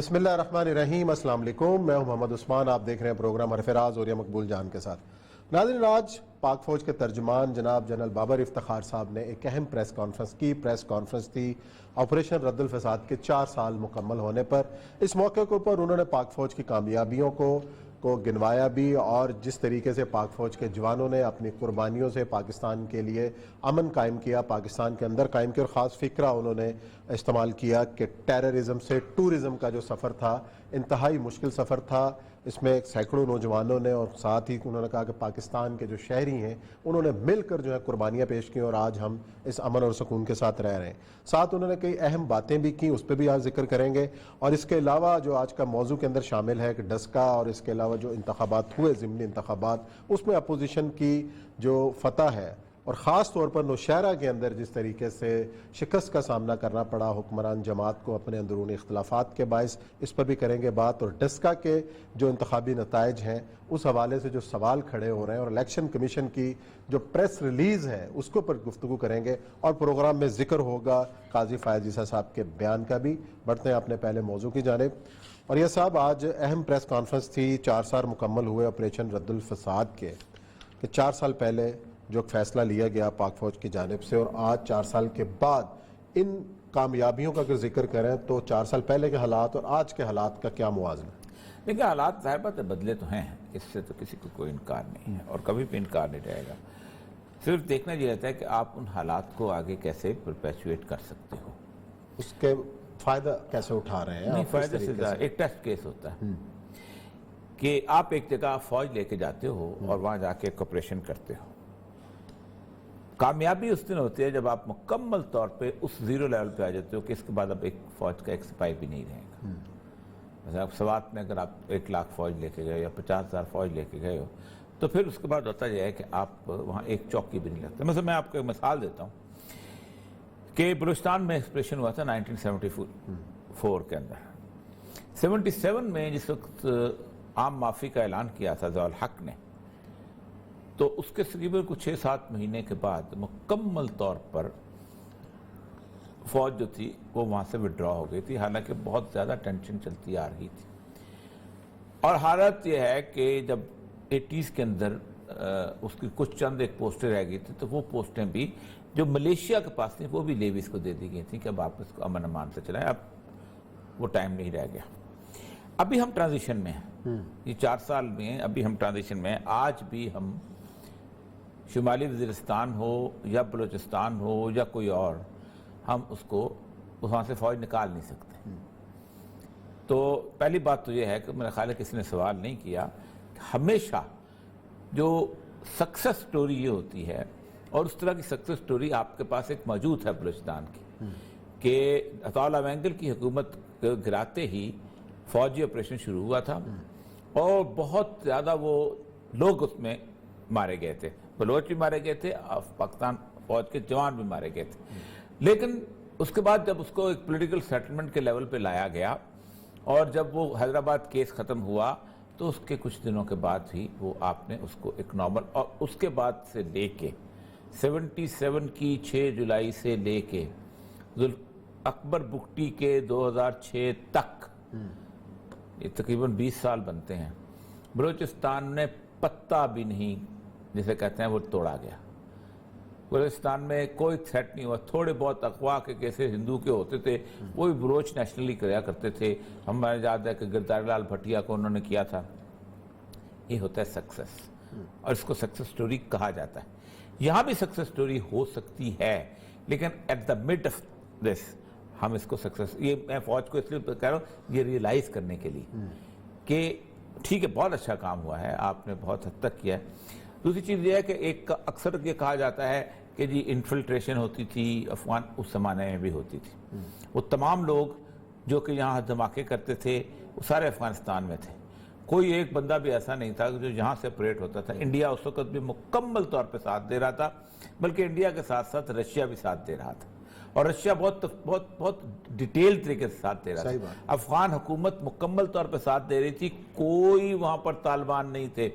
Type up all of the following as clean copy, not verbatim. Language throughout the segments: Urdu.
بسم اللہ الرحمن الرحیم۔ السلام علیکم، میں ہوں محمد عثمان، آپ دیکھ رہے ہیں پروگرام حرف راز اور مقبول جان کے ساتھ۔ ناظرین، آج پاک فوج کے ترجمان جناب جنرل بابر افتخار صاحب نے ایک اہم پریس کانفرنس تھی آپریشن رد الفساد کے 4 سال مکمل ہونے پر۔ اس موقع کے اوپر انہوں نے پاک فوج کی کامیابیوں کو گنوایا بھی، اور جس طریقے سے پاک فوج کے جوانوں نے اپنی قربانیوں سے پاکستان کے لیے امن قائم کیا، پاکستان کے اندر قائم کیا، اور خاص فکرہ انہوں نے استعمال کیا کہ ٹیررزم سے ٹورزم کا جو سفر تھا انتہائی مشکل سفر تھا۔ اس میں سینکڑوں نوجوانوں نے، اور ساتھ ہی انہوں نے کہا کہ پاکستان کے جو شہری ہیں انہوں نے مل کر جو ہے قربانیاں پیش کی، اور آج ہم اس امن اور سکون کے ساتھ رہ رہے ہیں۔ ساتھ انہوں نے کئی اہم باتیں بھی کی، اس پہ بھی آج ذکر کریں گے۔ اور اس کے علاوہ جو آج کا موضوع کے اندر شامل ہے کہ ڈسکا، اور اس کے علاوہ جو انتخابات ہوئے ضمنی انتخابات، اس میں اپوزیشن کی جو فتح ہے، اور خاص طور پر نوشہرہ کے اندر جس طریقے سے شکست کا سامنا کرنا پڑا حکمران جماعت کو اپنے اندرونی اختلافات کے باعث، اس پر بھی کریں گے بات۔ اور ڈسکا کے جو انتخابی نتائج ہیں اس حوالے سے جو سوال کھڑے ہو رہے ہیں، اور الیکشن کمیشن کی جو پریس ریلیز ہے اس کے اوپر گفتگو کریں گے، اور پروگرام میں ذکر ہوگا قاضی فائز عیسیٰ صاحب کے بیان کا بھی۔ بڑھتے ہیں اپنے پہلے موضوع کی جانب۔ اور یہ صاحب، آج اہم پریس کانفرنس تھی، 4 سال مکمل ہوئے آپریشن رد الفساد کے، کہ 4 سال پہلے جو فیصلہ لیا گیا پاک فوج کی جانب سے، اور آج 4 سال کے بعد ان کامیابیوں کا اگر ذکر کریں تو 4 سال پہلے کے حالات اور آج کے حالات کا کیا موازنہ؟ دیکھیں، حالات ظاہر بات ہے بدلے تو ہیں، اس سے تو کسی کو کوئی انکار نہیں ہے، اور کبھی بھی انکار نہیں رہے گا۔ صرف دیکھنا یہ رہتا ہے کہ آپ ان حالات کو آگے کیسے پرپیچویٹ کر سکتے ہو، اس کے فائدہ کیسے اٹھا رہے ہیں؟ نہیں، فائدہ سے زیادہ ایک ٹیسٹ کیس ہوتا ہے کہ آپ ایک جگہ فوج لے کے جاتے ہو اور وہاں جا کے ایک آپریشن کرتے ہو۔ کامیابی اس دن ہوتی ہے جب آپ مکمل طور پہ اس زیرو لیول پہ آ جاتے ہو کہ اس کے بعد اب ایک فوج کا ایک سپاہی بھی نہیں رہے گا۔ مثلا سوات میں اگر آپ 1 لاکھ فوج لے کے گئے یا 50,000 فوج لے کے گئے ہو، تو پھر اس کے بعد ہوتا یہ ہے کہ آپ وہاں ایک چوکی بھی نہیں لگتے۔ مثلا میں آپ کو ایک مثال دیتا ہوں کہ بلوچستان میں ایکسپریشن ہوا تھا 1974 کے اندر۔ 77 میں جس وقت عام معافی کا اعلان کیا تھا ضیاء الحق نے، تو اس کے تقریباً کچھ 6-7 مہینے کے بعد مکمل طور پر فوج جو تھی وہ وہاں سے وڈرا ہو گئی تھی، حالانکہ بہت زیادہ ٹینشن چلتی آ رہی تھی۔ اور حالت یہ ہے کہ جب 80s کے اندر اس کی کچھ چند ایک پوسٹیں رہ گئی تھی، تو وہ پوسٹیں بھی جو ملیشیا کے پاس تھیں وہ بھی لیویز کو دے دی گئی تھیں کہ اب آپ اس کو امن امان سے چلائیں، اب وہ ٹائم نہیں رہ گیا۔ ابھی ہم ٹرانزیشن میں ہیں، یہ 4 سال میں ابھی ہم ٹرانزیشن میں ہیں۔ آج بھی ہم شمالی وزیرستان ہو یا بلوچستان ہو یا کوئی اور، ہم اس کو وہاں سے فوج نکال نہیں سکتے۔ تو پہلی بات تو یہ ہے کہ میرا خیال ہے کسی نے سوال نہیں کیا، ہمیشہ جو سکسس سٹوری یہ ہوتی ہے، اور اس طرح کی سکسس سٹوری آپ کے پاس ایک موجود ہے بلوچستان کی، کہ عطا اللہ وینگل کی حکومت گراتے ہی فوجی آپریشن شروع ہوا تھا، اور بہت زیادہ وہ لوگ اس میں مارے گئے تھے، بلوچ بھی مارے گئے تھے، پاکستان فوج کے جوان بھی مارے گئے تھے۔ لیکن اس کے بعد جب اس کو ایک پولیٹیکل سیٹلمنٹ کے لیول پہ لایا گیا، اور جب وہ حیدرآباد کیس ختم ہوا، تو اس کے کچھ دنوں کے بعد ہی وہ آپ نے اس کو ایک نارمل، اور اس کے بعد سے لے کے 77 کی 6 جولائی سے لے کے اکبر بگٹی کے 2006 تک، یہ تقریباً 20 سال بنتے ہیں، بلوچستان نے پتہ بھی نہیں، جسے کہتے ہیں وہ توڑا گیا۔ بلوچستان میں کوئی تھریٹ نہیں ہوا، تھوڑے بہت اغوا کے کیسے ہندو کے ہوتے تھے، وہ بھی بلوچ نیشنلی کیا کرتے تھے۔ ہمیں یاد ہے کہ گردار لال بھٹیا کو انہوں نے کیا تھا۔ یہ ہوتا ہے سکسس، اور اس کو سکسس سٹوری کہا جاتا ہے۔ یہاں بھی سکسس سٹوری ہو سکتی ہے، لیکن at the mid of this ہم اس کو سکسس، یہ میں فوج کو اس لیے کہہ رہا ہوں یہ ریئلائز کرنے کے لیے کہ ٹھیک ہے بہت اچھا کام ہوا ہے، آپ نے بہت حد تک کیا ہے۔ دوسری چیز یہ ہے کہ ایک اکثر یہ کہا جاتا ہے کہ جی انفلٹریشن ہوتی تھی افغان، اس زمانے میں بھی ہوتی تھی۔ وہ تمام لوگ جو کہ یہاں دھماکے کرتے تھے وہ سارے افغانستان میں تھے، کوئی ایک بندہ بھی ایسا نہیں تھا جو یہاں سے آپریٹ ہوتا تھا۔ انڈیا اس وقت بھی مکمل طور پہ ساتھ دے رہا تھا، بلکہ انڈیا کے ساتھ ساتھ رشیا بھی ساتھ دے رہا تھا، اور رشیا بہت ڈیٹیل طریقے سے ساتھ دے رہا تھا۔ افغان حکومت مکمل طور پہ ساتھ دے رہی تھی، کوئی وہاں پر طالبان نہیں تھے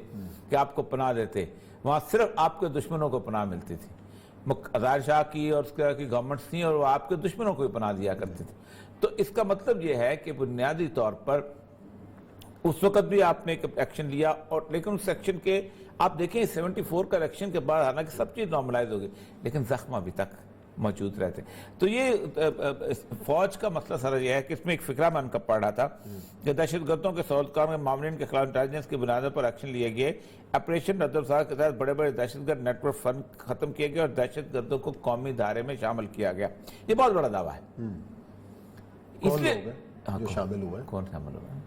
کہ آپ کو پناہ دیتے، وہاں صرف آپ کے دشمنوں کو پناہ ملتی تھی۔ ظاہر شاہ کی اور اس طرح کی گورنمنٹس تھیں، اور وہ آپ کے دشمنوں کو بھی پناہ دیا کرتے تھے۔ تو اس کا مطلب یہ ہے کہ بنیادی طور پر اس وقت بھی آپ نے ایک ایکشن لیا، اور لیکن اس ایکشن کے آپ دیکھیں 74 کا الیکشن کے بعد حالانکہ سب چیز نارملائز ہو گئی لیکن زخم ابھی تک موجود رہتے. تو یہ فوج کا مسئلہ سر یہ ہے کہ اس میں ایک فکرہ میں ان کا پڑھ رہا تھا کہ دہشت گردوں کے سعودکار میں معاملین کے خلاف انٹیلیجنس کی بنیادوں پر ایکشن لیے گئے. آپریشن ردوسار کے تحت بڑے بڑے دہشت گرد نیٹ ورک فنڈ ختم کیے گئے اور دہشت گردوں کو قومی دھارے میں شامل کیا گیا. یہ بہت بڑا دعویٰ ہے. اس لیے جو شامل ہوئے کون شامل ہوئے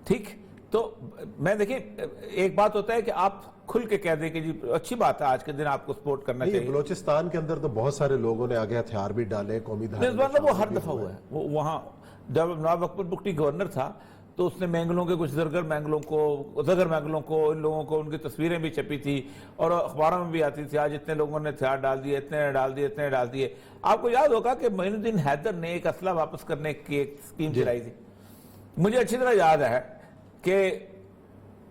ٹھیک. تو میں دیکھیں ایک بات ہوتا ہے کہ آپ کھل کے کہہ دیں کہ جی اچھی بات ہے آج کے دن آپ کو سپورٹ کرنا چاہیے. بلوچستان کے اندر تو بہت سارے لوگوں نے آگے ہتھیار بھی ڈالے قومی دھارے میں. وہ ہر دفعہ ہوا ہے. وہ وہاں جب نواب اکبر بگٹی گورنر تھا تو اس نے مینگلوں کے کچھ زرگر مینگلوں کو ان لوگوں کو ان کی تصویریں بھی چھپی تھی اور اخباروں میں بھی آتی تھی آج اتنے لوگوں نے ہتھیار ڈال دیے، اتنے نے ڈال دیے، اتنے نے ڈال دیے. آپ کو یاد ہوگا کہ معین الدین حیدر نے ایک اسلحہ واپس کرنے کی ایک اسکیم چلائی تھی. مجھے اچھی طرح یاد ہے کہ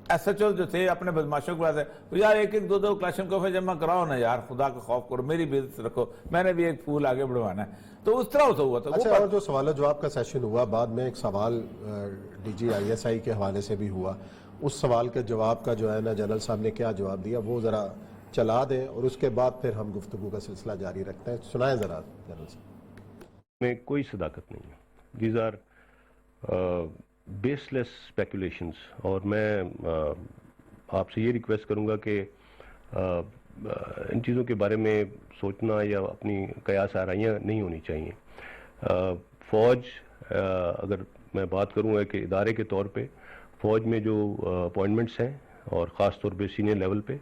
ایس ایچ او جو تھے اپنے بدماشوں کو بلاتے یار ایک ایک دو کلاشن کوفیں جمع کراؤ نا یار، خدا کا خوف کرو، میری بھی عزت رکھو، میں نے بھی ایک پھول آگے بڑھوانا ہے. تو اس طرح ہوتا ہوا تھا. اچھا، اور جو سوال و جواب کا سیشن ہوا بعد میں ایک سوال D G I S I کے حوالے سے بھی ہوا. اس سوال کے جواب کا جو ہے نا جنرل صاحب نے کیا جواب دیا وہ ذرا چلا دیں اور اس کے بعد پھر ہم گفتگو کا سلسلہ جاری رکھتے ہیں. سنائیں ذرا جنرل صاحب. میں کوئی صداقت نہیں ہے. These are baseless speculations. اور میں آپ سے یہ ریکویسٹ کروں گا کہ ان چیزوں کے بارے میں سوچنا یا اپنی قیاس آرائیاں نہیں ہونی چاہیے. فوج اگر میں بات کروں ایک ادارے کے طور پہ، فوج میں جو اپوائنٹمنٹس ہیں اور خاص طور پہ سینئر لیول پہ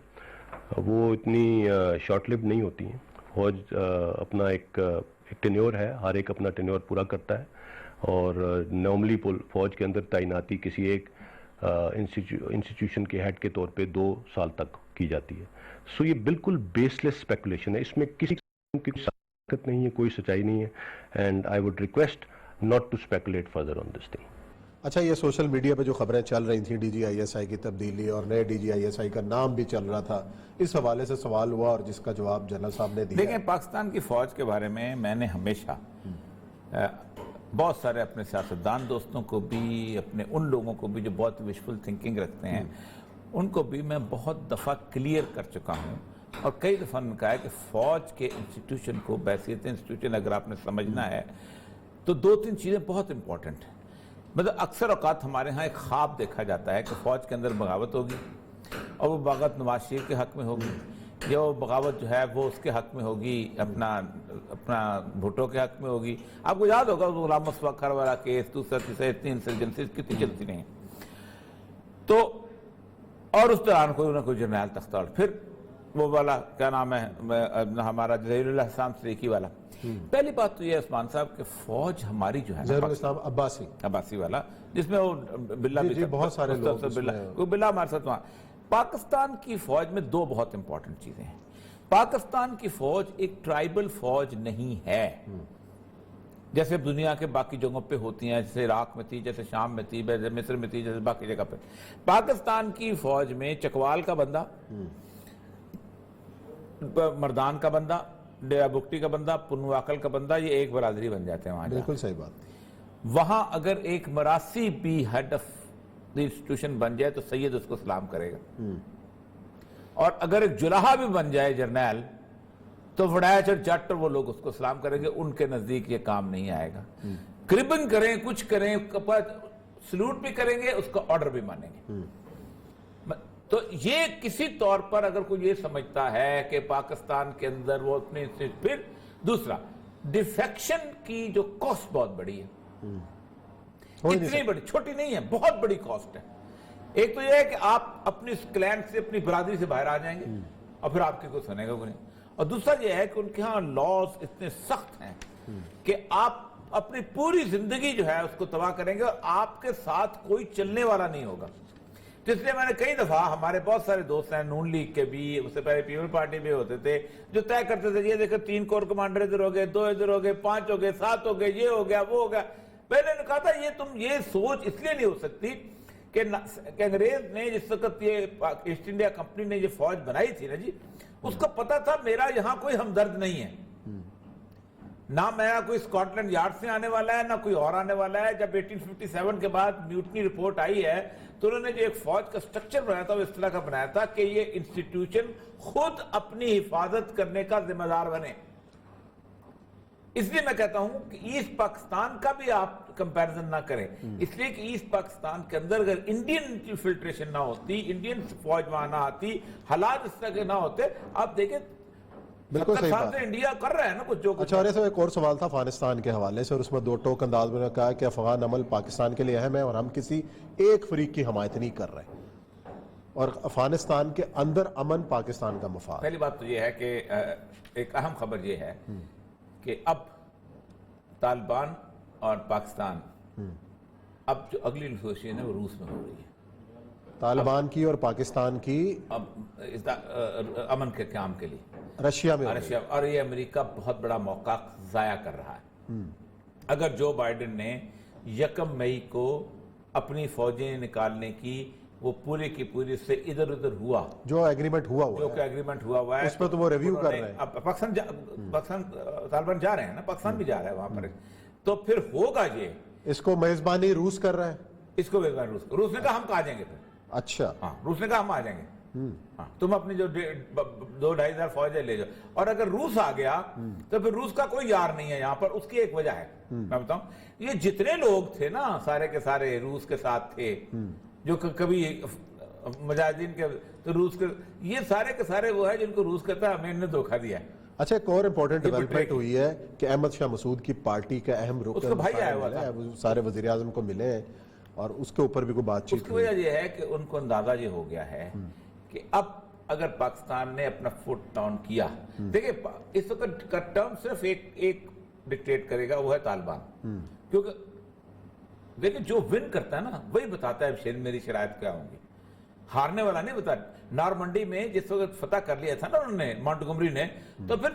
وہ اتنی شارٹ لیوڈ نہیں ہوتی ہیں. فوج اپنا ایک ٹینیور ہے، ہر ایک اپنا ٹینیور پورا کرتا ہے اور نارملی فوج کے اندر تعیناتی کسی ایک انسٹیٹیوشن کے ہیڈ کے طور پہ 2 سال تک کی جاتی ہے. سو یہ بالکل بیس لیس اسپیکولیشن ہے، اس میں کسی کی صداقت نہیں ہے، کوئی سچائی نہیں ہے. And I would request not to speculate further on this thing. اچھا، یہ سوشل میڈیا پہ جو خبریں چل رہی تھیں D G I S I کی تبدیلی اور نئے D G I S I کا نام بھی چل رہا تھا، اس حوالے سے سوال ہوا اور جس کا جواب جنرل صاحب نے دیا. دیکھیں پاکستان کی فوج کے بارے میں نے ہمیشہ بہت سارے اپنے سیاستدان دوستوں کو بھی، اپنے ان لوگوں کو بھی جو بہت وشفل تھنکنگ رکھتے ہیں ان کو بھی میں بہت دفعہ کلیئر کر چکا ہوں اور کئی دفعہ نے کہا ہے کہ فوج کے انسٹیٹیوشن کو بحیثیت انسٹیٹیوشن اگر آپ نے سمجھنا ہے تو 2-3 چیزیں بہت امپورٹنٹ ہیں. مطلب اکثر اوقات ہمارے ہاں ایک خواب دیکھا جاتا ہے کہ فوج کے اندر بغاوت ہوگی اور وہ بغاوت نواز شریف کے حق میں ہوگی یا وہ بغاوت جو ہے وہ اس کے حق میں ہوگی، اپنا بھٹو کے حق میں ہوگی. آپ کو یاد ہوگا غلام مصطفیٰ کھر والا کیس، دوسرا تیسرا، اتنی انسرجنسیز کتنی چلتی نہیں. تو اور اس دوران کوئی نہ کوئی جرنیل تختہ، اور پھر وہ والا کیا نام ہے ہمارا ظہیر اللہ حسام سریکی والا. پہلی بات تو یہ عثمان صاحب کہ فوج ہماری جو ہے ظہیر الاسلام عباسی والا جس میں وہ بلّہ بھی بہت سارے لوگ بلّہ ہمارے ساتھ وہاں. پاکستان کی فوج میں 2 بہت امپورٹنٹ چیزیں ہیں. پاکستان کی فوج ایک ٹرائبل فوج نہیں ہے جیسے دنیا کے باقی جگہوں پہ ہوتی ہیں، جیسے عراق میں تھی، جیسے شام میں تھی، جیسے مصر میں تھی، جیسے باقی جگہ پہ. پاکستان کی فوج میں چکوال کا بندہ، مردان کا بندہ، ڈیرہ بگٹی کا بندہ، پنواکل کا بندہ، یہ ایک برادری بن جاتے ہیں وہاں. بالکل صحیح بات. وہاں اگر ایک مراسی بھی ہیڈ آف دی انسٹیٹیوشن بن جائے تو سید اس کو سلام کرے گا، اور اگر ایک جلاحہ بھی بن جائے جرنیل تو وڑائچ اور جٹ اور وہ لوگ اس کو سلام کریں گے. ان کے نزدیک یہ کام نہیں آئے گا. کربن کریں، کچھ کریں، سلوٹ بھی کریں گے، اس کا آرڈر بھی مانیں گے. تو یہ کسی طور پر اگر کوئی یہ سمجھتا ہے کہ پاکستان کے اندر وہ اپنے، پھر دوسرا ڈیفیکشن کی جو کاسٹ بہت بڑی ہے، اتنی بڑی چھوٹی نہیں ہے، بہت بڑی کاسٹ ہے. ایک تو یہ ہے کہ آپ اپنی کلین سے، اپنی برادری سے باہر آ جائیں گے اور پھر آپ کی کوئی سنے گا کوئی نہیں. اور دوسرا یہ ہے کہ ان کے ہاں لاز اتنے سخت ہیں کہ آپ اپنی پوری زندگی جو ہے اس کو تباہ کریں گے اور آپ کے ساتھ کوئی چلنے والا نہیں ہوگا. تو اس لیے میں نے کئی دفعہ، ہمارے بہت سارے دوست ہیں نون لیگ کے بھی، اس سے پہلے پیپل پارٹی بھی ہوتے تھے، جو طے کرتے تھے یہ دیکھو 3 کور کمانڈر ادھر ہو گئے، 2 ادھر ہو گئے، 5 ہو گئے، 7 ہو گئے، یہ ہو گیا، وہ ہو گیا. پہلے نے کہا تھا یہ سوچ اس لیے نہیں ہو سکتی کہ انگریز نے جس وقت یہ ایسٹ انڈیا کمپنی نے یہ فوج بنائی تھی نا جی، اس کو پتا تھا میرا یہاں کوئی ہمدرد نہیں ہے. نہ میرا کوئی اسکاٹ لینڈ یارڈ سے آنے والا ہے نہ کوئی اور آنے والا ہے. جب 1857 کے بعد میوٹنی رپورٹ آئی ہے تو انہوں نے جو ایک فوج کا سٹرکچر بنایا تھا وہ اس طرح کا بنایا تھا کہ یہ انسٹیٹیوشن خود اپنی حفاظت کرنے کا ذمہ دار بنے. اس لیے میں کہتا ہوں کہ ایسٹ پاکستان کا بھی آپ کمپیرزن نہ کریں, اس لیے کہ ایسٹ پاکستان کے اندر اگر انڈین انفلٹریشن نہ ہوتی, انڈین فوج وہاں نہ آتی, حالات اس طرح کے نہ ہوتے. آپ دیکھیں بالکل صحیح بات. انڈیا کر رہا ہے نا کچھ جو کچھ. اچھا, اور ایسا ایک اور سوال تھا افغانستان کے حوالے سے, اور اس میں دو ٹوک انداز میں نے کہا کہ افغان عمل پاکستان کے لیے اہم ہے اور ہم کسی ایک فریق کی حمایت نہیں کر رہے, اور افغانستان کے اندر امن پاکستان کا مفاد. پہلی بات تو یہ ہے کہ ایک اہم خبر یہ ہے کہ اب طالبان اور پاکستان اب جو اگلی نیگوشیشن ہے وہ روس میں ہو رہی ہے. طالبان کی اور پاکستان کی اب امن کے قیام کے لیے رشیا میں. رشیا, اور یہ امریکہ بہت بڑا موقع ضائع کر رہا ہے. اگر جو بائیڈن نے 1 مئی کو اپنی فوجیں نکالنے کی وہ پورے کی پوری اس سے ادھر ادھر ہوا, جو ایگریمنٹ ہوا جو کہ ایگریمنٹ ہوا ہے اس پہ تو وہ ریویو کر رہے ہیں. اب پاکستان طالبان جا رہے ہیں نا, پاکستان بھی جا رہا ہے وہاں پر, تو پھر ہوگا یہ. اس کو میزبانی روس کر رہا ہے, اس کو روس نے کہا ہم کہاں جائیں گے پھر. اچھا, ہاں, روس نے کہا ہم آ جائیں گے, تم اپنی جو 2-2.5 ہزار فوجیں لے جاؤ. اور اگر روس آ گیا تو پھر روس کا کوئی یار نہیں ہے یہاں پر. اس کی ایک وجہ ہے, میں بتاؤں, یہ جتنے لوگ تھے نا سارے کے سارے روس کے ساتھ تھے, جو کبھی مجاہدین کے تو روس کے, یہ سارے کے سارے وہ ہے جن کو روس کہتا ہے ہمیں انہوں نے دھوکہ دیا ہے. اچھا, ایک اور امپورٹنٹ ڈیولپمنٹ ہوئی ہے کہ احمد شاہ مسعود کی پارٹی کا اہم رکن, اس کا بھائی آیا ہوا تھا, سارے وزیر اعظم کو ملے ہیں اور اس کے اوپر بھی کوئی بات چیت. اس کی وجہ یہ ہے کہ ان کو اندازہ یہ ہو گیا ہے کہ اب اگر پاکستان نے اپنا فٹ ڈاؤن کیا, دیکھیں اس وقت کا ٹرم صرف ایک ڈکٹیٹ کرے گا, وہ ہے طالبان. کیونکہ دیکھیں جو ون کرتا ہے نا وہی بتاتا ہے میری شرائط کیا ہوں گی, ہارنے والا نہیں بتا. نارمنڈی میں جس وقت فتح کر لیا تھا نا انہوں نے, مونٹگومری نے, تو پھر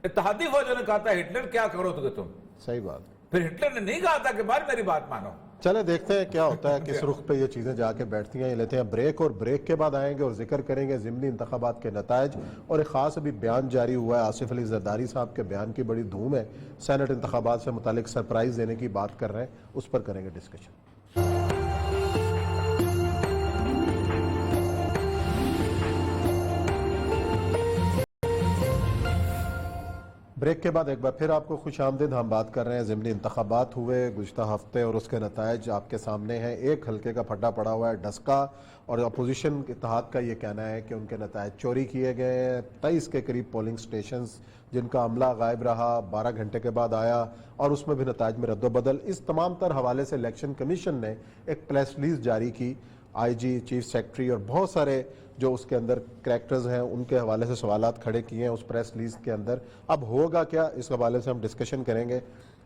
اتحادی فوجوں نے کہا تھا ہٹلر کیا کرو تو کہ تم. صحیح بات. پھر ہٹلر نے نہیں کہا تھا کہ بار میری بات مانو. چلے دیکھتے ہیں کیا ہوتا ہے, کس رخ پہ یہ چیزیں جا کے بیٹھتی ہیں. یہ لیتے ہیں بریک, اور بریک کے بعد آئیں گے اور ذکر کریں گے ضمنی انتخابات کے نتائج, اور ایک خاص ابھی بیان جاری ہوا ہے آصف علی زرداری صاحب کے بیان کی بڑی دھوم ہے, سینٹ انتخابات سے متعلق سرپرائز دینے کی بات کر رہے ہیں, اس پر کریں گے ڈسکشن. بریک کے بعد ایک بار پھر آپ کو خوش آمدید. ہم بات کر رہے ہیں ضمنی انتخابات ہوئے گزشتہ ہفتے اور اس کے نتائج آپ کے سامنے ہیں. ایک حلقے کا پھٹا پڑا ہوا ہے ڈسکا, اور اپوزیشن اتحاد کا یہ کہنا ہے کہ ان کے نتائج چوری کیے گئے ہیں. 23 کے قریب پولنگ سٹیشنز جن کا عملہ غائب رہا, 12 گھنٹے کے بعد آیا, اور اس میں بھی نتائج میں رد و بدل. اس تمام تر حوالے سے الیکشن کمیشن نے ایک پریس ریلیز جاری کی. آئی جی, چیف سیکرٹری اور بہت سارے جو اس کے اندر کریکٹرز ہیں ان کے حوالے سے سوالات کھڑے کیے ہیں اس پریس ریلیز کے اندر. اب ہوگا کیا, اس حوالے سے ہم ڈسکشن کریں گے.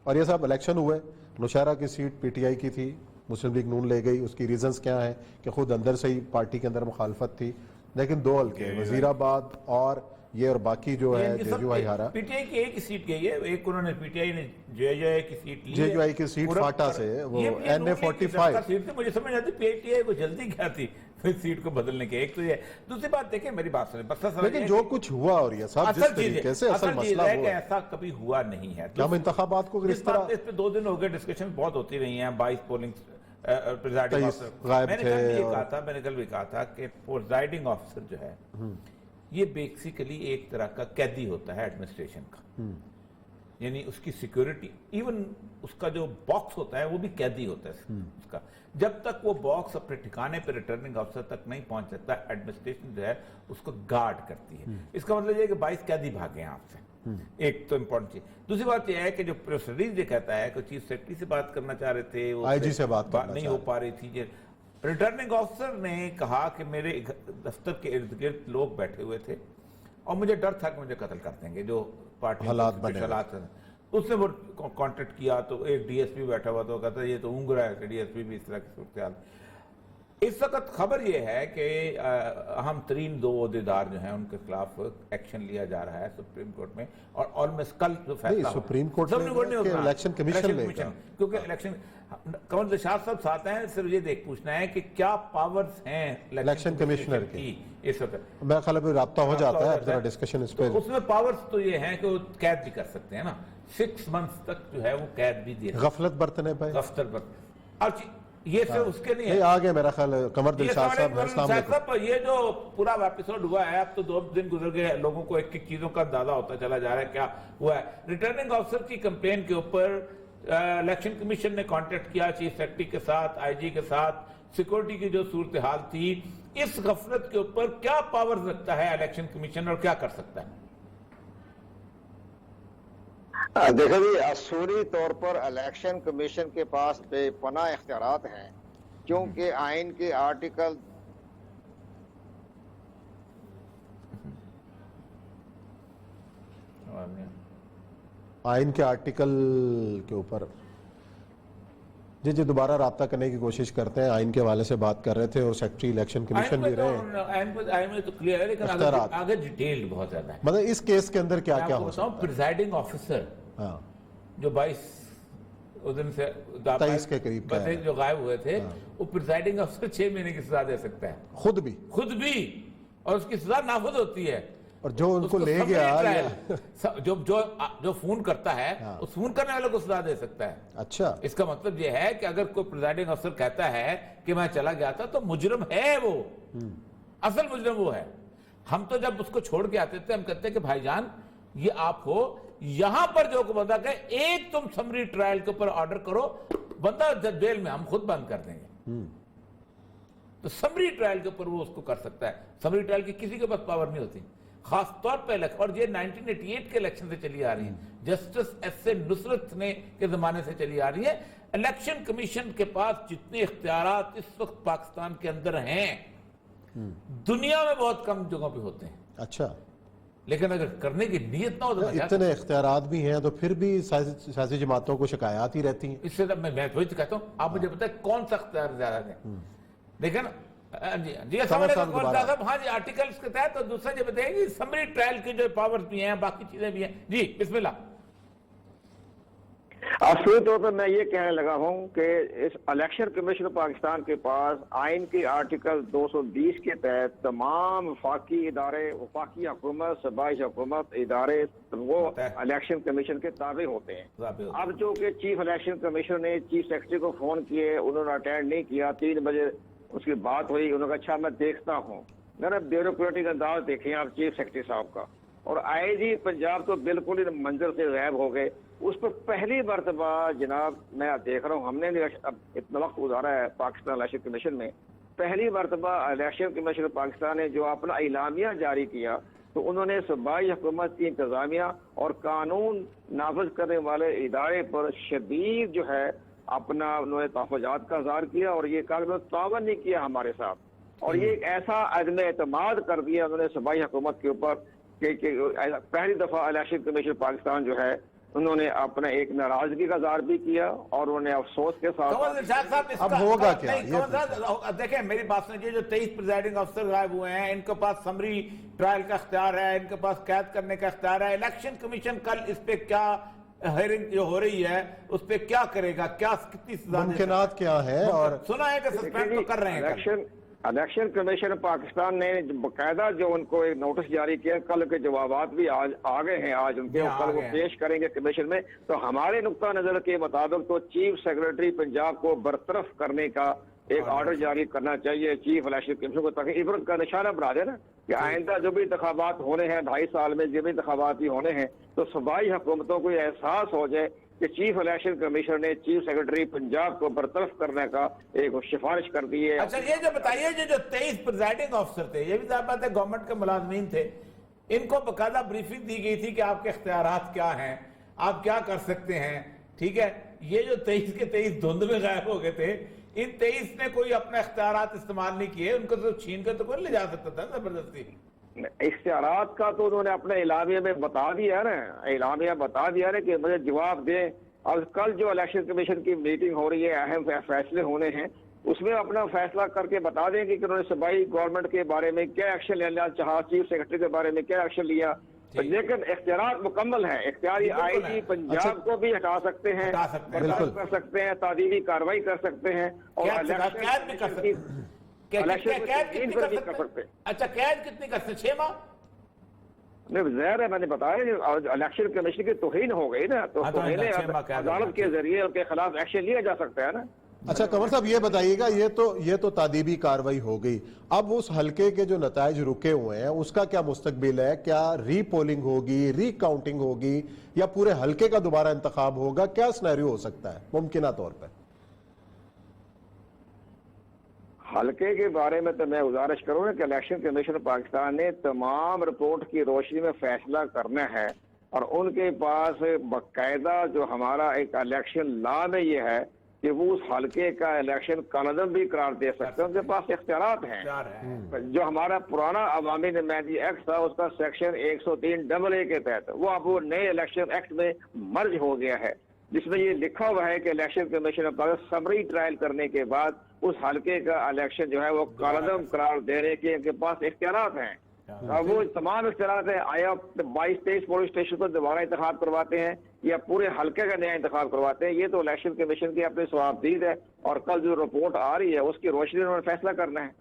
اور یہ صاحب الیکشن ہوئے, نوشہرہ کی سیٹ پی ٹی آئی کی تھی, مسلم لیگ نون لے گئی. اس کی ریزنز کیا ہیں کہ خود اندر سے ہی پارٹی کے اندر مخالفت تھی, لیکن 2 حلقے وزیر آباد اور یہ اور باقی جو ہے جے you I ہارا. P T I کی ایک سیٹ گئی ہے, ایک انہوں نے پی ٹی آئی نے جے یو آئی کی سیٹ لی ہے. جے یو آئی کی سیٹ فاٹا سے, وہ این اے 45 سیٹ تھی. مجھے سمجھ آتی پی ٹی آئی کو جلدی کیا تھی سیٹ کو بدلنے کے. ایک تو یہ, دوسری بات دیکھیں میری بات سنیں, لیکن جو کچھ ہوا اور یہ صاحب جس طریقے سے اصل مسئلہ ہے کہ ایسا کبھی ہوا نہیں ہے. ہم انتخابات کو اس طرح, اس پہ 2 دن ہو گئے ڈسکشن بہت ہوتی رہی ہیں. 22 پولنگ پریزائڈنگ آفیسر, میں نے کل بھی کہا تھا کہ پریزائڈنگ آفیسر جو ہے یہ بیسیکلی ایک طرح کا قیدی ہوتا ہے ایڈمنسٹریشن کا. یعنی اس کی سیکیورٹی, ایون اس کا جو باکس ہوتا ہے وہ بھی قیدی ہوتا ہے اس کا. جب تک وہ باکس اپنے ٹھکانے پہ ریٹرننگ افسر تک نہیں پہنچ سکتا, ایڈمنسٹریشن جو ہے اس کو گارڈ کرتی ہے. اس کا مطلب یہ ہے کہ 22 قیدی بھاگے ہیں آپ سے. ایک تو امپورٹنٹ چیز. دوسری بات یہ ہے کہ جو پریس ریلیز یہ کہتا ہے کہ چیف سیکرٹری سے بات کرنا چاہ رہے تھے, وہ آئی جی سے بات نہیں ہو پا رہی تھی. ریٹرننگ آفیسر نے کہا کہ میرے دفتر کے ارد گرد لوگ بیٹھے ہوئے تھے اور مجھے ڈر تھا کہ مجھے قتل کر دیں گے, جو پارٹی حالات. اس نے وہ کانٹیکٹ کیا تو ایک ڈی ایس پی بیٹھا ہوا تو کہتا ہے یہ تو اونگ رہا ہے کہ ڈی ایس پی بھی اس طرح کی صورتحال. اس وقت خبر یہ ہے کہ اہم ترین 2 عہدیدار جو ہیں ان کے خلاف ایکشن لیا جا رہا ہے سپریم کورٹ میں، اور آلموسٹ کل جو فیصلہ نہیں، سپریم کورٹ میں الیکشن کمیشن لے گا، کیونکہ الیکشن قمر دلشاد صاحب ساتھ ہیں، صرف یہ پوچھنا ہے کہ کیا پاورز ہیں الیکشن کمشنر کی اس وقت؟ میرا خیال ہے رابطہ ہو جاتا ہے، اب ذرا ڈسکشن اس پہ. اس میں پاورز تو یہ ہیں کہ وہ قید بھی کر سکتے ہیں نا، 6 months تک جو ہے وہ قید بھی دے سکتے ہیں غفلت برتنے پہ. دفتر پر. اور یہ صرف اس کے نہیں ہے، آگے میرا خیال ہے قمر دلشاد صاحب. السلام علیکم. یہ جو پورا ایپیسوڈ ہوا ہے، اب تو 2 دن گزر گئے، لوگوں کو ایک چیزوں کا اندازہ ہوتا چلا جا رہا ہے کیا ہوا ہے. ریٹرننگ آفیسر کی کمپلین کے اوپر الیکشن کمیشن نے کانٹیکٹ کیا چیف سیکرٹری کے ساتھ، آئی جی کے ساتھ. سیکورٹی کی جو صورتحال تھی، اس غفلت کے اوپر کیا پاور رکھتا ہے الیکشن کمیشن اور کیا کر سکتا ہے؟ دیکھیں جی، اصولی طور پر الیکشن کمیشن کے پاس بے پناہ اختیارات ہیں، کیونکہ آئین کے آرٹیکل کے اوپر جی دوبارہ رابطہ کرنے کی کوشش کرتے ہیں. آئین کے حوالے سے بات کر رہے تھے اور سیکرٹری الیکشن کمیشن بھی رہے ہیں. آئین میں تو کلیئر ہے، لیکن آگے ڈیٹیل بہت زیادہ ہے. مطلب اس کیس کے اندر کیا کیا ہو سکتا ہے؟ پریزائڈنگ آفیسر جو 22 دن سے 23 کے قریب جو غائب ہوئے تھے، وہ پریزائڈنگ آفیسر 6 مہینے کی سزا دے سکتا ہے، خود بھی، اور اس کی سزا نافذ ہوتی ہے. اور جو ان کو لے گیا جو فون کرتا ہے، اس فون کرنے والے کو سزا دے سکتا ہے. اچھا، اس کا مطلب یہ ہے کہ اگر کوئی پریزائڈنگ افسر کہتا ہے کہ میں چلا گیا تھا، تو مجرم ہے وہ، اصل مجرم وہ ہے. ہم تو جب اس کو چھوڑ کے آتے تھے، ہم کہتے ہیں کہ بھائی جان یہ آپ ہو، یہاں پر جو بندہ کہے ایک تم سمری ٹرائل کے اوپر آرڈر کرو، بندہ جیل میں ہم خود بند کر دیں گے. تو سمری ٹرائل کے اوپر وہ اس کو کر سکتا ہے. سمری ٹرائل کی کسی کے پاس پاور نہیں ہوتی، خاص طور پہ اور یہ 1988 کے الیکشن سے چلی آ رہی ہے، جسٹس ایس اے نصرت نے کے زمانے سے چلی آ رہی ہے. الیکشن کمیشن کے پاس جتنے اختیارات اس وقت پاکستان کے اندر ہیں، دنیا میں بہت کم جگہوں پہ ہوتے ہیں. اچھا، لیکن اگر کرنے کی نیت نہ ہو تو اتنے اختیارات بھی ہیں تو پھر بھی سیاسی جماعتوں کو شکایات ہی رہتی ہیں. اس سے میں وہی تو کہتا ہوں، آپ مجھے بتائیں کون سا اختیار زیادہ ہے. لیکن جی السلام علیکم صاحب. ہاں جی، آرٹیکلز کے تحت. اور دوسرا یہ بتائیے کہ سمری ٹرائل کی جو پاورز بھی ہیں، باقی چیزیں بھی ہیں. جی بسم اللہ. اصلی طور پر میں یہ کہنے لگا ہوں کہ اس الیکشن کمیشن پاکستان کے پاس آئین کے آرٹیکل 220 کے تحت تمام وفاقی ادارے، وفاقی حکومت، صوبائی حکومت ادارے، وہ الیکشن کمیشن کے تابع ہوتے ہیں. اب جو کہ چیف الیکشن کمیشنر نے چیف سیکرٹری کو فون کیے، انہوں نے اٹینڈ نہیں کیا. 3 بجے اس کی بات ہوئی، انہوں نے کہا اچھا میں دیکھتا ہوں. میں نے بیوروکریٹک انداز دیکھیں آپ چیف سیکرٹری صاحب کا. اور آئی جی پنجاب تو بالکل ہی منظر سے غائب ہو گئے. اس پر پہلی مرتبہ جناب میں دیکھ رہا ہوں، ہم نے اب اتنا وقت گزارا ہے پاکستان الیکشن کمیشن میں، پہلی مرتبہ الیکشن کمیشن پاکستان نے جو اپنا اعلامیہ جاری کیا، تو انہوں نے صوبائی حکومت کی انتظامیہ اور قانون نافذ کرنے والے ادارے پر شدید جو ہے اپنا انہوں نے تحفظات کا اظہار کیا، اور یہ کہا کہ تعاون نہیں کیا ہمارے ساتھ. اور یہ ایک ایسا عدم اعتماد کر دیا انہوں نے صوبائی حکومت کے اوپر کہ پہلی دفعہ الیکشن کمیشن پاکستان جو ہے انہوں نے اپنا ایک ناراضگی کا اظہار بھی کیا، اور انہوں نے افسوس کے ساتھ. اب ہوگا کیا؟ دیکھیں میری بات سنیے، جو 23 پریزائڈنگ افسر غائب ہوئے ہیں، ان کے پاس سمری ٹرائل کا اختیار ہے، ان کے پاس قید کرنے کا اختیار ہے. الیکشن کمیشن کل اس پہ کیا ہیئرنگ جو ہو رہی ہے اس پہ کیا کرے گا، کیا کتنی سزا ممکنات کیا ہے؟ اور سنا ہے کہ سسپینڈ تو کر رہے ہیں. الیکشن کمیشن پاکستان نے باقاعدہ جو ان کو ایک نوٹس جاری کیا، کل کے جوابات بھی آج آ گئے ہیں، آج ان کے کل وہ پیش کریں گے کمیشن میں. تو ہمارے نقطہ نظر کے مطابق تو چیف سیکرٹری پنجاب کو برطرف کرنے کا ایک آرڈر جاری کرنا چاہیے چیف الیکشن کمیشن کو، تاکہ عبرت کا نشانہ بنا دے نا کہ آئندہ جو بھی انتخابات ہونے ہیں 2.5 سال میں، جو بھی انتخابات بھی ہونے ہیں، تو صوبائی حکومتوں کو یہ احساس ہو جائے کہ چیف الیکشن کمیشنر نے چیف سیکرٹری پنجاب کو برطرف کرنے کا ایک سفارش کر دی ہے. اچھا یہ جو بتائیے جو 23 پریزائڈنگ افسر تھے، یہ بھی ظاہر بات ہے گورنمنٹ کے ملازمین تھے، ان کو باقاعدہ بریفنگ دی گئی تھی کہ آپ کے اختیارات کیا ہیں، آپ کیا کر سکتے ہیں. ٹھیک ہے، یہ جو 23 کے 23 دھند میں غائب ہو گئے تھے، ان 23 نے کوئی اپنے اختیارات استعمال نہیں کیے، ان کو تو چھین کے تو کوئی لے جا سکتا تھا زبردستی. اختیارات کا تو انہوں نے اپنے اعلامیہ میں بتا دیا نا، اعلامیہ بتا دیا نا کہ مجھے جواب دیں. اور کل جو الیکشن کمیشن کی میٹنگ ہو رہی ہے، اہم فیصلے ہونے ہیں، اس میں اپنا فیصلہ کر کے بتا دیں کہ انہوں نے صوبائی گورنمنٹ کے بارے میں کیا ایکشن لینا چاہا، چیف سیکرٹری کے بارے میں کیا ایکشن لیا، لیکن اختیارات مکمل ہیں. اختیاری آئی جی پنجاب کو بھی ہٹا سکتے ہیں، برطرف کر سکتے ہیں، تعدیبی کارروائی کر سکتے ہیں، اور قید بھی کر سکتے ہیں. اچھا قید کتنی کر سکتے؟ 6 ماہ؟ نہیں ظاہر ہے، میں نے بتایا الیکشن کمیشن کی توہین ہو گئی نا، تو توہین عدالت کے ذریعے ان کے خلاف ایکشن لیا جا سکتا ہے نا. اچھا کنور صاحب یہ بتائیے گا، یہ تو تعدیبی کاروائی ہو گئی، اب اس حلقے کے جو نتائج رکے ہوئے ہیں اس کا کیا مستقبل ہے؟ کیا ری پولنگ ہوگی، ری کاؤنٹنگ ہوگی، یا پورے حلقے کا دوبارہ انتخاب ہوگا؟ کیا سینیریو ہو سکتا ہے ممکنہ طور پہ؟ حلقے کے بارے میں تو میں گزارش کروں کہ الیکشن کمیشن پاکستان نے تمام رپورٹ کی روشنی میں فیصلہ کرنا ہے، اور ان کے پاس باقاعدہ جو ہمارا ایک الیکشن لا میں یہ ہے کہ وہ اس حلقے کا الیکشن کالعدم بھی قرار دے سکتے ہیں. ان کے پاس اختیارات ہیں. جو ہمارا پرانا عوامی نمائندگی ایکٹ تھا اس کا سیکشن 103AA کے تحت وہ اب وہ نئے الیکشن ایکٹ میں مرج ہو گیا ہے، جس میں یہ لکھا ہوا ہے کہ election commission of Pakistan summary trial کرنے کے بعد اس حلقے کا الیکشن جو ہے وہ کالعدم قرار دینے کے ان کے پاس اختیارات ہیں. وہ تمام اختیارات ہیں. آیا 22-23 پولیس اسٹیشن کو دوبارہ انتخاب کرواتے ہیں یا پورے حلقے کا نیا انتخاب کرواتے ہیں، یہ تو الیکشن کمیشن کی اپنی ثوابدید ہے، اور کل جو رپورٹ آ رہی ہے اس کی روشنی انہوں نے فیصلہ کرنا ہے.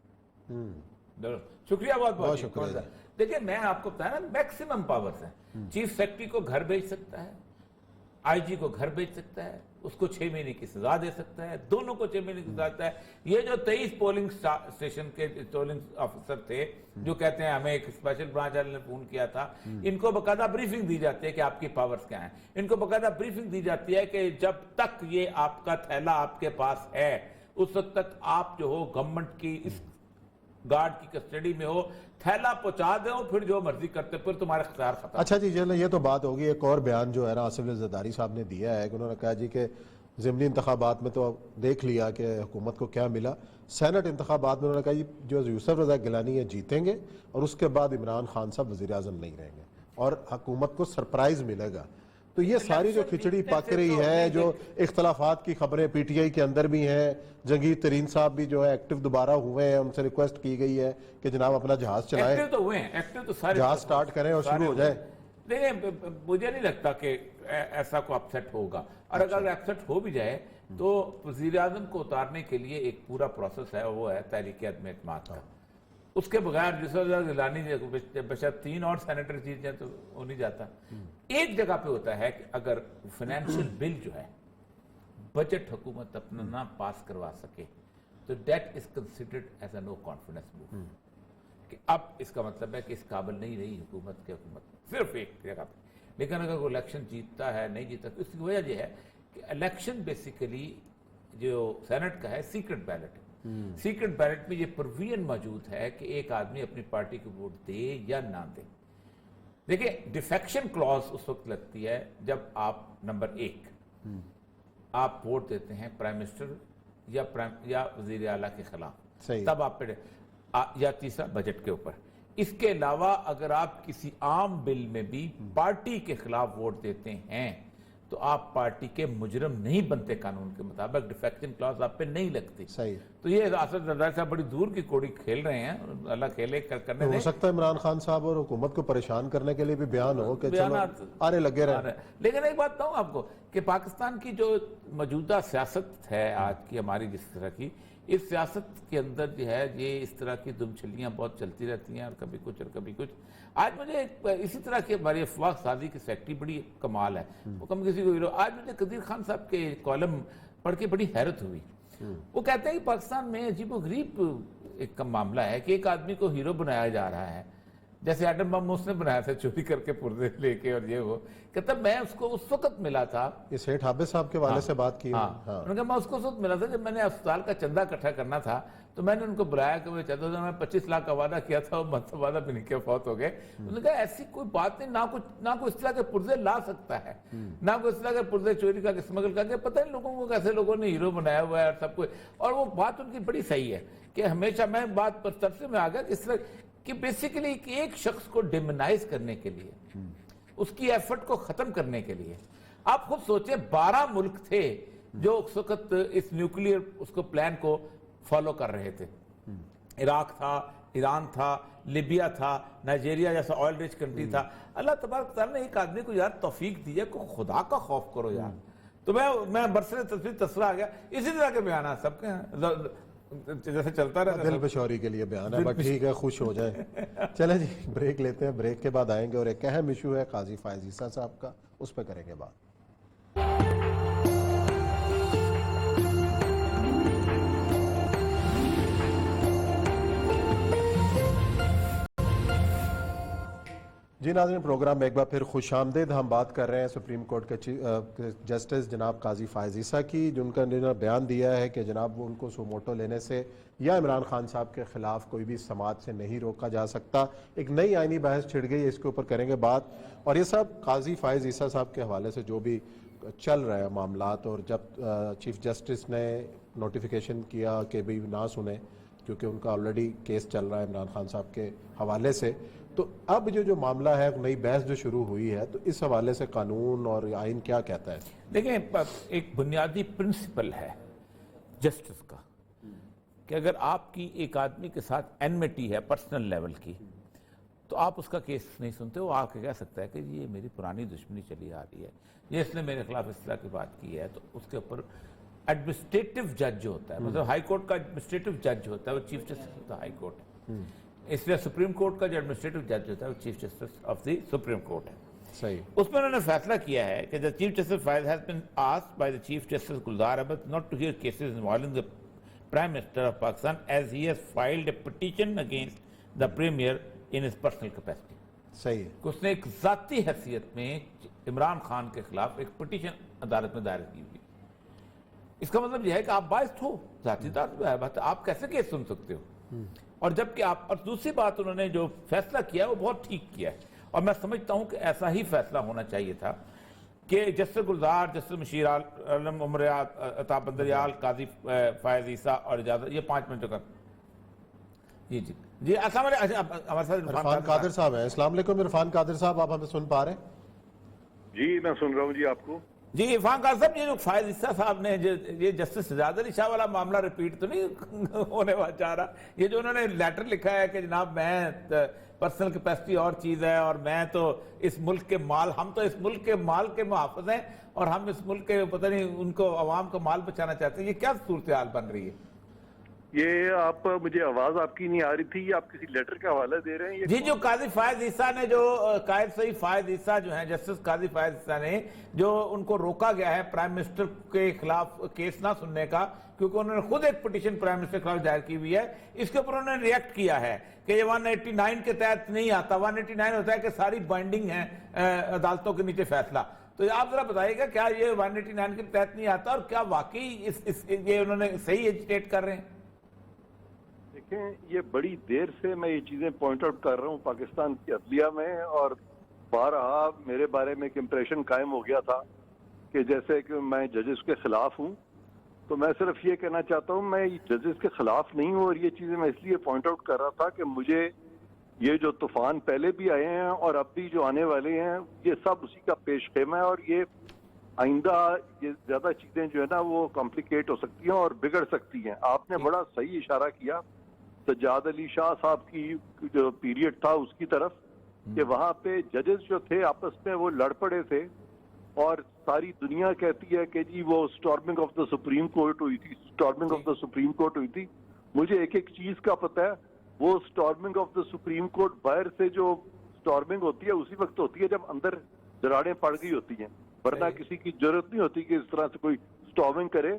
شکریہ، بہت بہت شکریہ. دیکھیں میں آپ کو بتایا نا، میکسیمم پاورز ہیں. چیف سیکرٹری کو گھر بھیج سکتا ہے، آئی جی کو گھر بھیج سکتا ہے، اس کو 6 مہینے کی سزا دے سکتا ہے، دونوں کو 6 مہینے کی سزا دیتا ہے. یہ جو 23 پولنگ اسٹیشن کے پولنگ آفیسر تھے جو کہتے ہیں ہمیں ایک اسپیشل برانچ والے نے فون کیا تھا، ان کو باقاعدہ بریفنگ دی جاتی ہے کہ آپ کی پاورز کیا ہیں. ان کو باقاعدہ بریفنگ دی جاتی ہے کہ جب تک یہ آپ کا تھیلا آپ کے پاس ہے اس وقت تک آپ جو ہو گورنمنٹ کی اس گارڈ کی کسٹڈی میں ہو، تھیلا پہنچا دو، پھر جو مرضی کرتے، پھر تمہارے اختیار ختم. اچھا جی یہ تو بات ہوگی. ایک اور بیان جو ہے نا آصف زرداری صاحب نے دیا ہے کہ انہوں نے کہا جی کہ ضمنی انتخابات میں تو دیکھ لیا کہ حکومت کو کیا ملا، سینٹ انتخابات میں انہوں نے کہا جی جو یوسف رضا گیلانی ہے جیتیں گے، اور اس کے بعد عمران خان صاحب وزیر اعظم نہیں رہیں گے اور حکومت کو سرپرائز ملے گا. تو یہ ساری جو کھچڑی پک رہی ہے، جو اختلافات کی خبریں پی ٹی آئی کے اندر بھی ہیں، جہانگیر ترین صاحب بھی جو ہے ایکٹیو دوبارہ ہوئے ہیں، ان سے ریکویسٹ کی گئی ہے کہ جناب اپنا جہاز چلائیں، ایکٹیو تو ہوئے ہیں، ایکٹیو تو سارے جہاز سٹارٹ کریں اور شروع ہو جائیں. دیکھیں مجھے نہیں لگتا کہ ایسا کو اپسیٹ ہوگا، اور اگر اپسیٹ ہو بھی جائے تو وزیر اعظم کو اتارنے کے لیے ایک پورا پروسیس ہے، وہ ہے تحریک عدم اعتماد کا. اس کے بغیر یوسف رضا گیلانی بشر 3 اور سینیٹر جیت جائیں تو ہو نہیں جاتا. ایک جگہ پہ ہوتا ہے کہ اگر فائنینشیل بل جو ہے بجٹ حکومت اپنا نہ پاس کروا سکے تو that is considered as a no confidence move, کہ اب اس کا مطلب ہے کہ اس قابل نہیں رہی حکومت کی حکومت صرف ایک جگہ پہ. لیکن اگر وہ الیکشن جیتتا ہے نہیں جیتتا، اس کی وجہ یہ ہے کہ الیکشن بیسیکلی جو سینٹ کا ہے سیکرٹ بیلٹ ہے. سیکرٹ بیلٹ میں یہ پروویژن موجود ہے کہ ایک آدمی اپنی پارٹی کو ووٹ دے یا نہ دے. دیکھیں ڈیفیکشن کلوز اس وقت لگتی ہے جب آپ نمبر 1 آپ ووٹ دیتے ہیں پرائم منسٹر یا وزیر اعلیٰ کے خلاف، تب آپ پہ، یا تیسرا بجٹ کے اوپر. اس کے علاوہ اگر آپ کسی عام بل میں بھی پارٹی کے خلاف ووٹ دیتے ہیں تو آپ پارٹی کے مجرم نہیں بنتے قانون کے مطابق، ڈیفیکشن کلاس آپ پہ نہیں لگتی. تو یہ آصف زرداری صاحب بڑی دور کی کوڑی کھیل رہے ہیں، اللہ کھیلے کرنے دیں. ہو سکتا ہے عمران خان صاحب اور حکومت کو پریشان کرنے کے لیے بھی بیان ہو کہ چلو آرے لگے رہے. لیکن ایک بات بتاؤں آپ کو کہ پاکستان کی جو موجودہ سیاست ہے آج کی ہماری جس طرح کی، اس سیاست کے اندر جو ہے یہ اس طرح کی دم چھلیاں بہت چلتی رہتی ہیں، اور کبھی کچھ اور کبھی کچھ. آج مجھے اسی طرح کی ہماری افواہ سازی کی سیکٹری بڑی کمال ہے، وہ کم کسی کو. آج مجھے قدیر خان صاحب کے کالم پڑھ کے بڑی حیرت ہوئی. وہ کہتے ہیں کہ پاکستان میں عجیب و غریب ایک معاملہ ہے کہ ایک آدمی کو ہیرو بنایا جا رہا ہے، جیسے ایٹم بم اس نے بنایا تھا چوری کر کے پردے لے کے، اور یہ وہ کہتا میں اس کو اس وقت ملا تھا. یہ سیٹھ حافظ صاحب کے والے سے بات کی. انہوں نے کہا میں اس کو اس وقت ملا تھا جب میں نے اسپتال کا چندہ اکٹھا کرنا تھا، تو میں نے ان کو بلایا کہ وہ چاہتا تھا، میں 25 لاکھ کا وعدہ کیا تھا، وہ مطلب وعدہ بھی نہیں کیا، فوت ہو گئے. انہوں نے کہا ایسی کوئی بات نہیں، نہ کوئی اس طرح کے پرزے لا سکتا ہے، نہ کوئی اس طرح کے پرزے چوری کا اسمگل کر کے. پتہ نہیں لوگوں کو کیسے لوگوں نے ہیرو بنایا ہوا ہے اور سب کچھ. اور وہ بات ان کی بڑی صحیح ہے کہ ہمیشہ میں بات پر ترسے میں آ گیا کہ اس طرح کہ بیسیکلی ایک شخص کو ڈیمونائز کرنے کے لیے، اس کی ایفرٹ کو ختم کرنے کے لیے، آپ خود سوچیں 12 ملک تھے جو اس وقت اس نیوکلیئر اس کو پلان کو فالو کر رہے تھے. عراق تھا, ایران تھا, لیبیا تھا, نائجیریا جیسا آئل ریچ کنٹری تھا. اللہ تبارک تعالیٰ نے ایک آدمی کو یار توفیق دی ہے کہ خدا کا خوف کرو یار. تو میں برسر تصویر آ گیا. اسی طرح کے بیانات سب کے ہیں, جیسے چلتا رہتا دل بشوری کے لیے بیان ہے. بس ٹھیک ہے, خوش ہو جائیں. چلیں جی بریک لیتے ہیں, بریک کے بعد آئیں گے اور ایک اہم ایشو ہے قاضی فائز عیسیٰ صاحب کا, اس پہ کریں گے بات. جی ناظرین, پروگرام میں ایک بار پھر خوش آمدید. ہم بات کر رہے ہیں سپریم کورٹ کے جسٹس جناب قاضی فائز عیسیٰ کی, جن کا بیان دیا ہے کہ جناب وہ ان کو سوموٹو لینے سے یا عمران خان صاحب کے خلاف کوئی بھی سماعت سے نہیں روکا جا سکتا. ایک نئی آئینی بحث چھڑ گئی ہے, اس کے اوپر کریں گے بات. اور یہ سب قاضی فائز عیسیٰ صاحب کے حوالے سے جو بھی چل رہے ہیں معاملات, اور جب چیف جسٹس نے نوٹیفیکیشن کیا کہ بھی نہ سنیں کیونکہ ان کا آلریڈی کیس چل رہا ہے عمران خان صاحب کے حوالے سے, تو اب جو معاملہ ہے, نئی بحث جو شروع ہوئی ہے, تو اس حوالے سے قانون اور آئین کیا کہتا ہے؟ دیکھیں, ایک بنیادی پرنسپل ہے جسٹس کا کہ اگر آپ کی ایک آدمی کے ساتھ انمیٹی ہے پرسنل لیول کی, تو آپ اس کا کیس نہیں سنتے. وہ آ کے کہہ سکتا ہے کہ یہ میری پرانی دشمنی چلی آ رہی ہے, یہ اس نے میرے خلاف اس طرح کی بات کی ہے. تو اس کے اوپر ایڈمنسٹریٹو جج جو ہوتا ہے, مطلب ہائی کورٹ کا ایڈمنسٹریٹو جج ہوتا ہے, وہ چیف جسٹس ہوتا ہے ہائی کورٹ. اس لیے سپریم کورٹ کا جو ایڈمنسٹریٹو جج ہوتا ہے وہ chief justice of the supreme court ہے. صحیح. اس میں انہوں نے فیصلہ کیا ہے کہ the chief justice Faiz has been asked by the chief justice Gulzar Ahmed not to hear cases involving the prime minister of Pakistan as he has filed a petition against the premier in his personal capacity. صحیح ہے. کہ اس نے ایک ذاتی حیثیت میں عمران خان کے خلاف ایک پٹیشن عدالت میں دائر کی ہوئی. اس کا مطلب یہ ہے کہ آپ باعث ہو, ذاتی بات, آپ کیسے کیس سن سکتے ہو. اور جبکہ آپ, اور دوسری بات انہوں نے جو فیصلہ کیا ہے وہ بہت ٹھیک کیا ہے, اور میں سمجھتا ہوں کہ ایسا ہی فیصلہ ہونا چاہیے تھا کہ جسٹس گلزار, جسٹس مشیر عالم, عمر عطا بندریال, قاضی فائز عیسیٰ اور اجازت, یہ 5 منٹوں کا. جی السلام علیکم, ہمارے ساتھ عرفان قادر صاحب ہیں. السلام علیکم عرفان قادر صاحب, آپ ہمیں سن پا رہے ہیں؟ جی میں سن رہا ہوں جی آپ کو. جی عرفان قادر صاحب, یہ جو فائز عیسیٰ صاحب نے یہ جسٹس سجاد علی شاہ والا معاملہ ریپیٹ تو نہیں ہونے جا رہا؟ یہ جو انہوں نے لیٹر لکھا ہے کہ جناب میں پرسنل کیپیسٹی اور چیز ہے, اور میں تو اس ملک کے مال, ہم تو اس ملک کے مال کے محافظ ہیں, اور ہم اس ملک کے پتہ نہیں ان کو عوام کا مال بچانا چاہتے ہیں. یہ کیا صورتحال بن رہی ہے؟ یہ آپ, مجھے آواز آپ کی نہیں آ رہی تھی, یہ آپ کسی لیٹر کا حوالہ دے رہے ہیں؟ جی جو قاضی فائز عیسیٰ نے, جو قائد صحیح فائز عیسیٰ جو ہیں, جسٹس قاضی فائز عیسیٰ نے, جو ان کو روکا گیا ہے پرائم منسٹر کے خلاف کیس نہ سننے کا, کیونکہ انہوں نے خود ایک پٹیشن پرائم منسٹر کے خلاف دائر کی ہوئی ہے. اس کے اوپر انہوں نے ریئیکٹ کیا ہے کہ یہ 189 کے تحت نہیں آتا. 189 ہوتا ہے کہ ساری بائنڈنگ ہے عدالتوں کے نیچے فیصلہ. تو آپ ذرا بتائیے گا کیا یہ 189 کے تحت نہیں آتا, اور کیا واقعی یہ انہوں نے صحیح ایجیٹیٹ کر رہے ہیں؟ دیکھیں, یہ بڑی دیر سے میں یہ چیزیں پوائنٹ آؤٹ کر رہا ہوں پاکستان کی عدلیہ میں, اور بارہا میرے بارے میں ایک امپریشن قائم ہو گیا تھا کہ جیسے کہ میں ججز کے خلاف ہوں. تو میں صرف یہ کہنا چاہتا ہوں, میں ججز کے خلاف نہیں ہوں, اور یہ چیزیں میں اس لیے پوائنٹ آؤٹ کر رہا تھا کہ مجھے یہ جو طوفان پہلے بھی آئے ہیں اور اب بھی جو آنے والے ہیں, یہ سب اسی کا پیش خیمہ ہے, اور یہ آئندہ یہ زیادہ چیزیں جو ہے نا وہ کمپلیکیٹ ہو سکتی ہیں اور بگڑ سکتی ہیں. آپ نے بڑا صحیح اشارہ کیا سجاد علی شاہ صاحب کی جو پیریڈ تھا اس کی طرف, کہ وہاں پہ ججز جو تھے آپس میں وہ لڑ پڑے تھے, اور ساری دنیا کہتی ہے کہ جی وہ storming of the supreme court ہوئی تھی, storming of the supreme court ہوئی تھی. مجھے ایک ایک چیز کا پتہ ہے. وہ storming of the supreme court باہر سے جو سٹارمنگ ہوتی ہے اسی وقت ہوتی ہے جب اندر دراڑیں پڑ گئی ہوتی ہیں, ورنہ کسی کی ضرورت نہیں ہوتی کہ اس طرح سے کوئی سٹارمنگ کرے.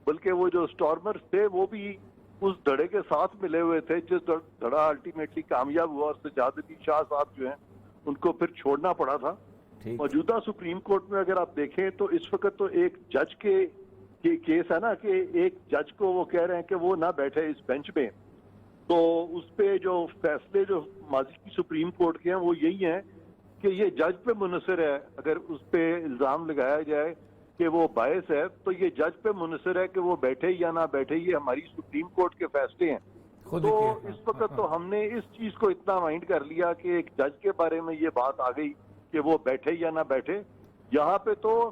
بلکہ وہ جو سٹارمرز تھے وہ بھی اس دھڑے کے ساتھ ملے ہوئے تھے جس دھڑا الٹیمیٹلی کامیاب ہوا, اور سجاد علی شاہ صاحب جو ہیں ان کو پھر چھوڑنا پڑا تھا. موجودہ سپریم کورٹ میں اگر آپ دیکھیں تو اس وقت تو ایک جج کے کیس ہے نا, کہ ایک جج کو وہ کہہ رہے ہیں کہ وہ نہ بیٹھے اس بینچ میں. تو اس پہ جو فیصلے جو ماضی کی سپریم کورٹ کے ہیں وہ یہی ہیں کہ یہ جج پہ منحصر ہے. اگر اس پہ الزام لگایا جائے کہ وہ باعث ہے تو یہ جج پہ منحصر ہے کہ وہ بیٹھے یا نہ بیٹھے, یہ ہماری سپریم کورٹ کے فیصلے ہیں. تو اس وقت تو ہم نے اس چیز کو اتنا مائنڈ کر لیا کہ ایک جج کے بارے میں یہ بات آ گئی کہ وہ بیٹھے یا نہ بیٹھے. یہاں پہ تو